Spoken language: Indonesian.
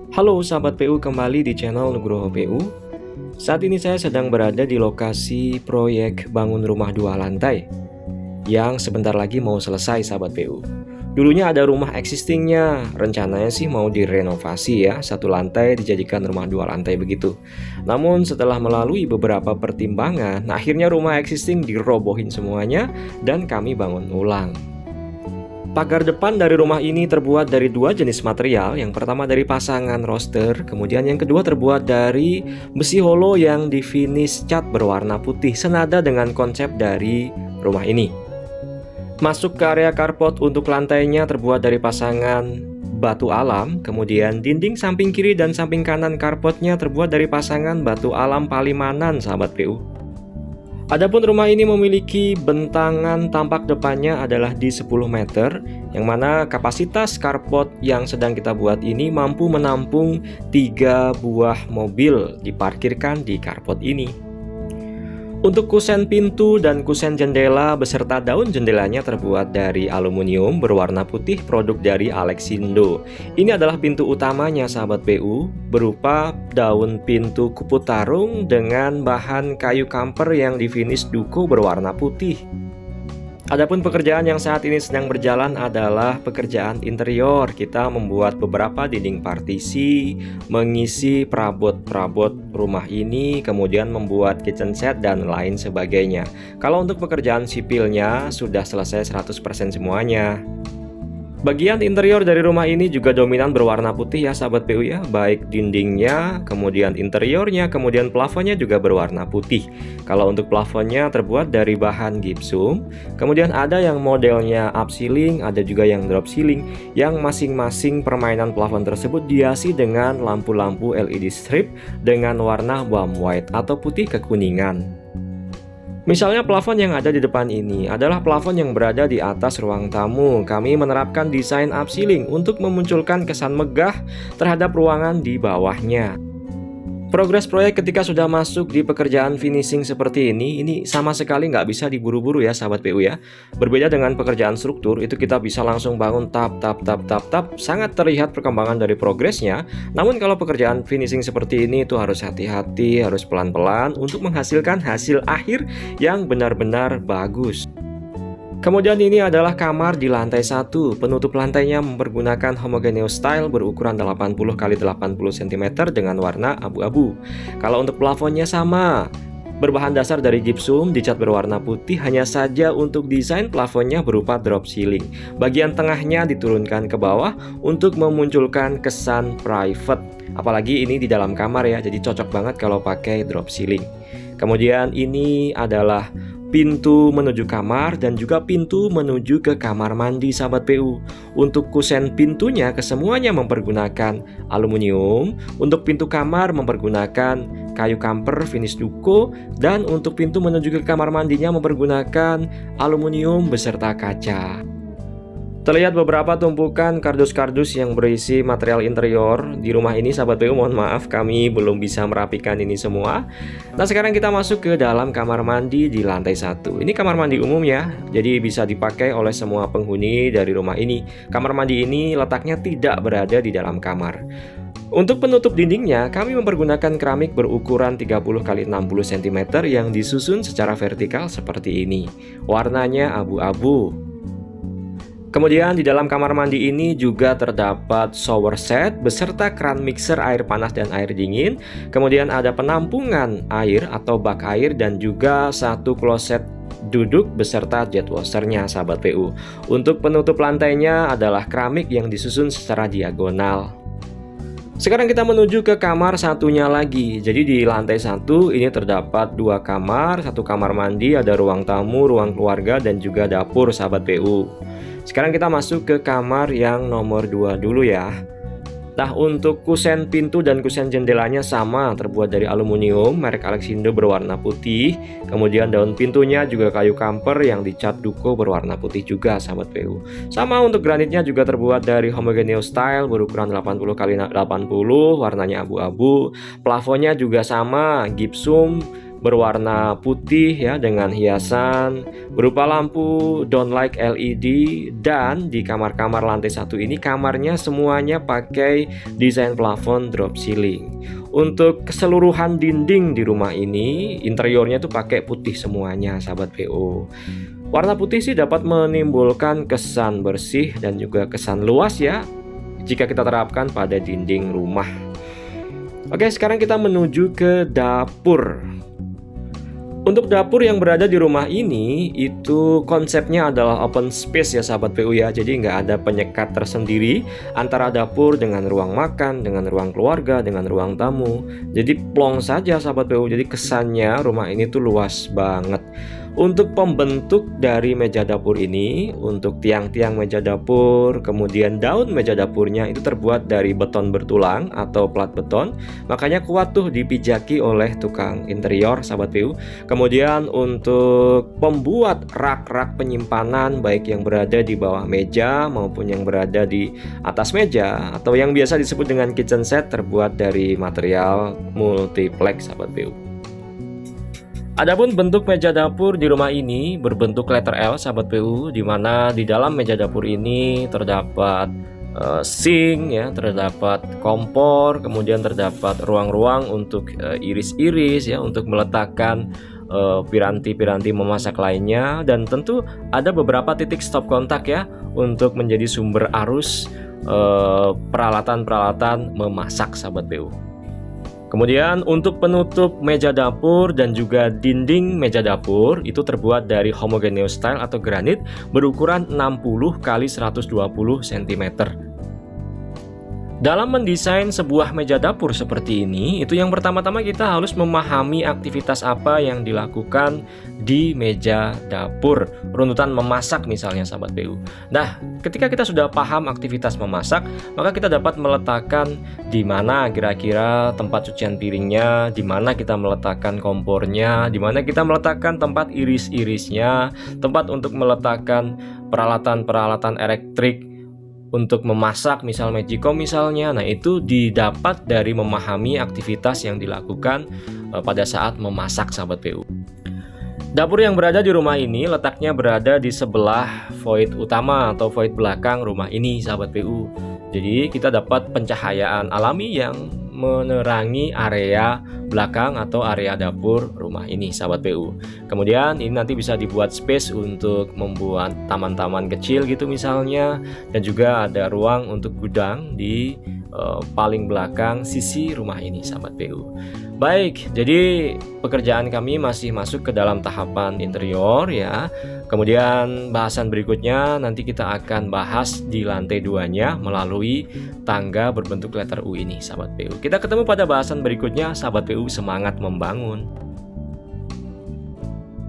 Halo sahabat PU, kembali di channel Nugroho PU. Saat ini saya sedang berada di lokasi proyek bangun rumah 2 lantai yang sebentar lagi mau selesai sahabat PU. Dulunya ada rumah existingnya, rencananya sih mau direnovasi ya, 1 lantai dijadikan rumah 2 lantai begitu. Namun setelah melalui beberapa pertimbangan, akhirnya rumah existing dirobohin semuanya dan kami bangun ulang. Pagar depan dari rumah ini terbuat dari 2 jenis material. Yang pertama dari pasangan roster, kemudian yang kedua terbuat dari besi holo yang di finish cat berwarna putih, senada dengan konsep dari rumah ini. Masuk ke area carport, untuk lantainya terbuat dari pasangan batu alam, kemudian dinding samping kiri dan samping kanan carportnya terbuat dari pasangan batu alam Palimanan sahabat PU. Adapun rumah ini memiliki bentangan tampak depannya adalah di 10 meter, yang mana kapasitas carport yang sedang kita buat ini mampu menampung 3 buah mobil diparkirkan di carport ini. Untuk kusen pintu dan kusen jendela beserta daun jendelanya terbuat dari aluminium berwarna putih produk dari Alexindo. Ini adalah pintu utamanya sahabat PU, berupa daun pintu kupu tarung dengan bahan kayu kamper yang di finish duko berwarna putih. Adapun pekerjaan yang saat ini sedang berjalan adalah pekerjaan interior. Kita membuat beberapa dinding partisi, mengisi perabot-perabot rumah ini, kemudian membuat kitchen set dan lain sebagainya. Kalau untuk pekerjaan sipilnya sudah selesai 100% semuanya. Bagian interior dari rumah ini juga dominan berwarna putih ya sahabat PU ya, baik dindingnya, kemudian interiornya, kemudian plafonnya juga berwarna putih. Kalau untuk plafonnya terbuat dari bahan gipsum, kemudian ada yang modelnya up ceiling, ada juga yang drop ceiling, yang masing-masing permainan plafon tersebut dihiasi dengan lampu-lampu LED strip dengan warna warm white atau putih kekuningan. Misalnya plafon yang ada di depan ini adalah plafon yang berada di atas ruang tamu. Kami menerapkan desain up ceiling untuk memunculkan kesan megah terhadap ruangan di bawahnya. Progres proyek ketika sudah masuk di pekerjaan finishing seperti ini sama sekali nggak bisa diburu-buru ya sahabat PU ya. Berbeda dengan pekerjaan struktur, itu kita bisa langsung bangun tap, sangat terlihat perkembangan dari progresnya. Namun kalau pekerjaan finishing seperti ini itu harus hati-hati, harus pelan-pelan untuk menghasilkan hasil akhir yang benar-benar bagus. Kemudian ini adalah kamar di lantai 1. Penutup lantainya mempergunakan homogeneous style berukuran 80 x 80 cm dengan warna abu-abu. Kalau untuk plafonnya sama, berbahan dasar dari gipsum, dicat berwarna putih, hanya saja untuk desain plafonnya berupa drop ceiling. Bagian tengahnya diturunkan ke bawah untuk memunculkan kesan private. Apalagi ini di dalam kamar ya, jadi cocok banget kalau pakai drop ceiling. Kemudian ini adalah pintu menuju kamar dan juga pintu menuju ke kamar mandi sahabat PU. Untuk kusen pintunya kesemuanya mempergunakan aluminium, untuk pintu kamar mempergunakan kayu kamper finish duko, dan untuk pintu menuju ke kamar mandinya mempergunakan aluminium beserta kaca. Terlihat beberapa tumpukan kardus-kardus yang berisi material interior di rumah ini sahabat PU. Mohon maaf kami belum bisa merapikan ini semua. Nah sekarang kita masuk ke dalam kamar mandi di lantai 1. Ini kamar mandi umum ya, jadi bisa dipakai oleh semua penghuni dari rumah ini. Kamar mandi ini letaknya tidak berada di dalam kamar. Untuk penutup dindingnya, kami mempergunakan keramik berukuran 30 x 60 cm yang disusun secara vertikal seperti ini. Warnanya abu-abu. Kemudian di dalam kamar mandi ini juga terdapat shower set beserta keran mixer air panas dan air dingin. Kemudian ada penampungan air atau bak air dan juga 1 kloset duduk beserta jet washernya sahabat PU. Untuk penutup lantainya adalah keramik yang disusun secara diagonal. Sekarang kita menuju ke kamar satunya lagi. Jadi di lantai 1 ini terdapat 2 kamar, 1 kamar mandi, ada ruang tamu, ruang keluarga, dan juga dapur sahabat PU. Sekarang kita masuk ke kamar yang nomor 2 dulu ya. Nah untuk kusen pintu dan kusen jendelanya sama, terbuat dari aluminium merek Alexindo berwarna putih. Kemudian daun pintunya juga kayu kamper yang dicat duko berwarna putih juga sahabat PU. Sama untuk granitnya juga terbuat dari homogeneous style berukuran 80 x 80, warnanya abu-abu. Plafonnya juga sama, gipsum berwarna putih ya, dengan hiasan berupa lampu downlight LED. Dan di kamar-kamar lantai 1 ini kamarnya semuanya pakai desain plafon drop ceiling. Untuk keseluruhan dinding di rumah ini interiornya tuh pakai putih semuanya sahabat PU. Warna putih sih dapat menimbulkan kesan bersih dan juga kesan luas ya jika kita terapkan pada dinding rumah. Oke, sekarang kita menuju ke dapur. Untuk dapur yang berada di rumah ini itu konsepnya adalah open space ya sahabat PU ya. Jadi nggak ada penyekat tersendiri antara dapur dengan ruang makan, dengan ruang keluarga, dengan ruang tamu. Jadi plong saja sahabat PU. Jadi kesannya rumah ini tuh luas banget. Untuk pembentuk dari meja dapur ini, untuk tiang-tiang meja dapur, kemudian daun meja dapurnya itu terbuat dari beton bertulang atau plat beton. Makanya kuat tuh dipijaki oleh tukang interior sahabat PU. Kemudian untuk pembuat rak-rak penyimpanan baik yang berada di bawah meja maupun yang berada di atas meja atau yang biasa disebut dengan kitchen set terbuat dari material multiplex sahabat PU. Adapun bentuk meja dapur di rumah ini berbentuk letter L sahabat PU, di mana di dalam meja dapur ini terdapat sink ya, terdapat kompor, kemudian terdapat ruang-ruang untuk iris-iris ya, untuk meletakkan piranti-piranti memasak lainnya, dan tentu ada beberapa titik stop kontak ya untuk menjadi sumber arus peralatan-peralatan memasak sahabat PU. Kemudian untuk penutup meja dapur dan juga dinding meja dapur itu terbuat dari homogeneous tile atau granit berukuran 60 x 120 cm. Dalam mendesain sebuah meja dapur seperti ini, itu yang pertama-tama kita harus memahami aktivitas apa yang dilakukan di meja dapur. Runtutan memasak misalnya sahabat PU. Nah, ketika kita sudah paham aktivitas memasak, maka kita dapat meletakkan di mana kira-kira tempat cucian piringnya, di mana kita meletakkan kompornya, di mana kita meletakkan tempat iris-irisnya, tempat untuk meletakkan peralatan-peralatan elektrik untuk memasak, misal Magicom misalnya. Nah, itu didapat dari memahami aktivitas yang dilakukan pada saat memasak sahabat PU. Dapur yang berada di rumah ini letaknya berada di sebelah void utama atau void belakang rumah ini sahabat PU. Jadi kita dapat pencahayaan alami yang menerangi area belakang atau area dapur rumah ini sahabat PU. Kemudian ini nanti bisa dibuat space untuk membuat taman-taman kecil gitu misalnya, dan juga ada ruang untuk gudang di paling belakang sisi rumah ini sahabat PU. Baik, jadi pekerjaan kami masih masuk ke dalam tahapan interior ya. Kemudian bahasan berikutnya nanti kita akan bahas di lantai 2-nya melalui tangga berbentuk letter U ini sahabat PU. Kita ketemu pada bahasan berikutnya sahabat PU, semangat membangun.